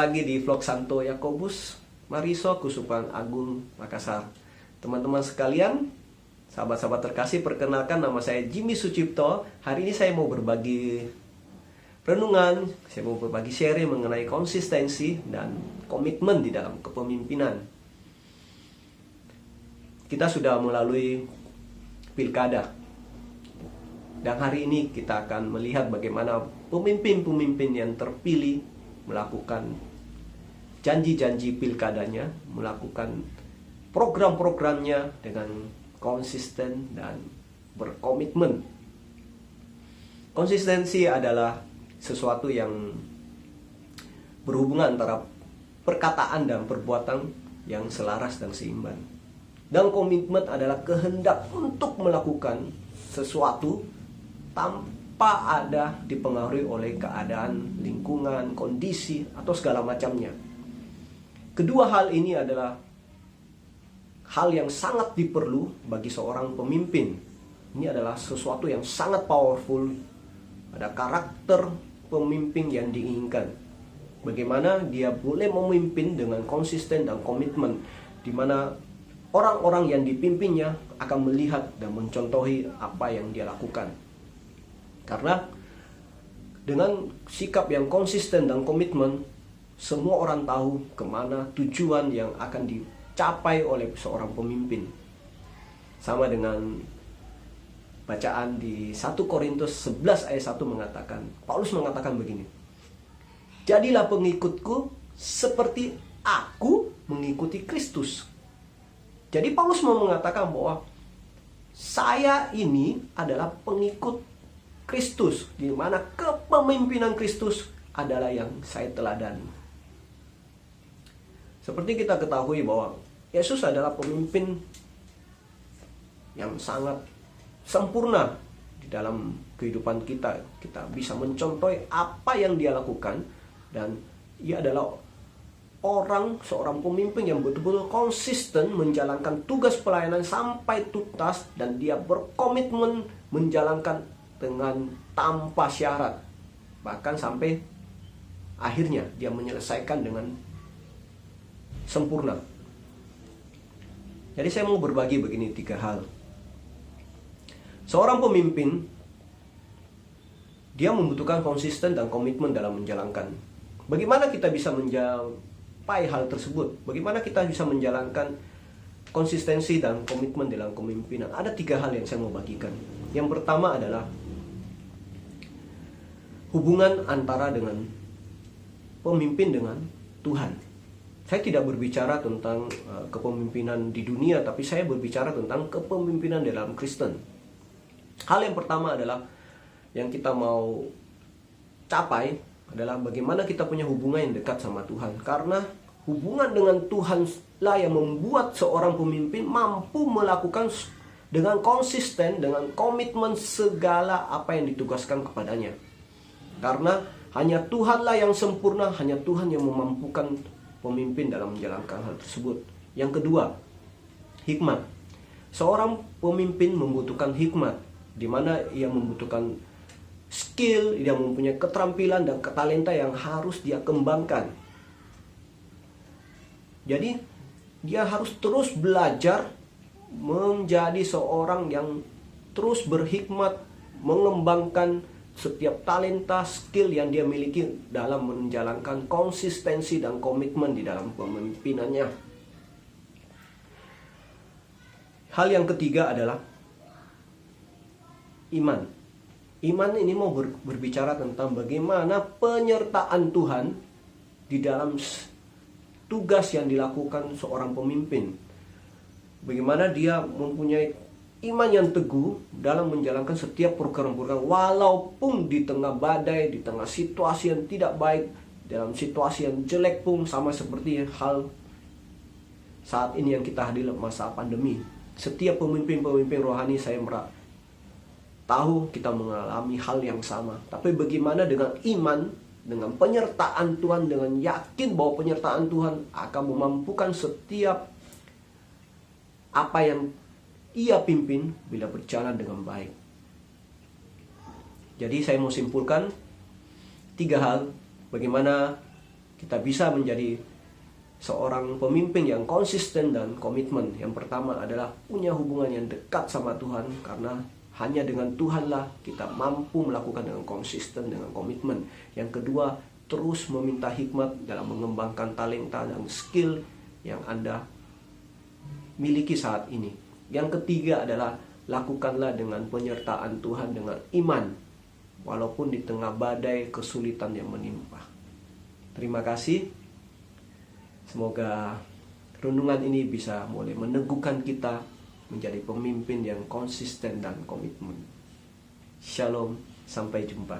lagi di vlog Santo Yakobus Mariso, Kusupan Agung, Makassar. Teman-teman sekalian, sahabat-sahabat terkasih, perkenalkan nama saya Jimmy Sucipto. Hari ini saya mau berbagi renungan, saya mau berbagi sharing mengenai konsistensi dan komitmen di dalam kepemimpinan. Kita sudah melalui pilkada, dan hari ini kita akan melihat bagaimana pemimpin-pemimpin yang terpilih melakukan janji-janji pilkadanya, melakukan program-programnya dengan konsisten dan berkomitmen. Konsistensi adalah sesuatu yang berhubungan antara perkataan dan perbuatan yang selaras dan seimbang. Dan komitmen adalah kehendak untuk melakukan sesuatu tanpa ada dipengaruhi oleh keadaan, lingkungan, kondisi, atau segala macamnya. Kedua hal ini adalah hal yang sangat diperlu bagi seorang pemimpin. Ini adalah sesuatu yang sangat powerful. Ada karakter pemimpin yang diinginkan. Bagaimana dia boleh memimpin dengan konsisten dan komitmen, di mana orang-orang yang dipimpinnya akan melihat dan mencontohi apa yang dia lakukan. Karena dengan sikap yang konsisten dan komitmen, semua orang tahu kemana tujuan yang akan dicapai oleh seorang pemimpin. Sama dengan bacaan di 1 Korintus 11 ayat 1 mengatakan, Paulus mengatakan begini, "Jadilah pengikutku seperti aku mengikuti Kristus." Jadi Paulus mau mengatakan bahwa saya ini adalah pengikut Kristus, di mana kepemimpinan Kristus adalah yang saya teladani. Seperti kita ketahui bahwa Yesus adalah pemimpin yang sangat sempurna di dalam kehidupan kita. Kita bisa mencontohi apa yang dia lakukan, dan ia adalah seorang pemimpin yang betul-betul konsisten menjalankan tugas pelayanan sampai tuntas, dan dia berkomitmen menjalankan dengan tanpa syarat, bahkan sampai akhirnya dia menyelesaikan dengan sempurna. Jadi saya mau berbagi begini 3 hal. Seorang pemimpin, dia membutuhkan konsisten dan komitmen dalam menjalankan. Bagaimana kita bisa mencapai hal tersebut? Bagaimana kita bisa menjalankan konsistensi dan komitmen dalam kepemimpinan? Ada 3 hal yang saya mau bagikan. Yang pertama adalah hubungan antara dengan pemimpin dengan Tuhan. Saya tidak berbicara tentang kepemimpinan di dunia, tapi saya berbicara tentang kepemimpinan dalam Kristen. Hal yang pertama adalah yang kita mau capai adalah bagaimana kita punya hubungan yang dekat sama Tuhan. Karena hubungan dengan Tuhan lah yang membuat seorang pemimpin mampu melakukan dengan konsisten, dengan komitmen segala apa yang ditugaskan kepadanya. Karena hanya Tuhanlah yang sempurna, hanya Tuhan yang memampukan pemimpin dalam menjalankan hal tersebut. Yang kedua, hikmat. Seorang pemimpin membutuhkan hikmat, di mana ia membutuhkan skill, dia mempunyai keterampilan dan talenta yang harus dia kembangkan. Jadi, dia harus terus belajar menjadi seorang yang terus berhikmat, mengembangkan setiap talenta, skill yang dia miliki dalam menjalankan konsistensi dan komitmen di dalam kepemimpinannya. Hal yang ketiga adalah iman. Iman ini mau berbicara tentang bagaimana penyertaan Tuhan di dalam tugas yang dilakukan seorang pemimpin. Bagaimana dia mempunyai iman yang teguh dalam menjalankan setiap program-program, walaupun di tengah badai, di tengah situasi yang tidak baik, dalam situasi yang jelek pun, sama seperti hal saat ini yang kita hadapi masa pandemi. Setiap pemimpin-pemimpin rohani saya tahu kita mengalami hal yang sama. Tapi bagaimana dengan iman, dengan penyertaan Tuhan, dengan yakin bahwa penyertaan Tuhan akan memampukan setiap apa yang ia pimpin bila berjalan dengan baik. Jadi saya mau simpulkan 3 hal bagaimana kita bisa menjadi seorang pemimpin yang konsisten dan komitmen. Yang pertama adalah punya hubungan yang dekat sama Tuhan, karena hanya dengan Tuhanlah kita mampu melakukan dengan konsisten, dengan komitmen. Yang kedua, terus meminta hikmat dalam mengembangkan talenta dan skill yang Anda miliki saat ini. Yang ketiga adalah lakukanlah dengan penyertaan Tuhan, dengan iman, walaupun di tengah badai kesulitan yang menimpa. Terima kasih. Semoga renungan ini bisa mulai meneguhkan kita menjadi pemimpin yang konsisten dan komitmen. Shalom, sampai jumpa.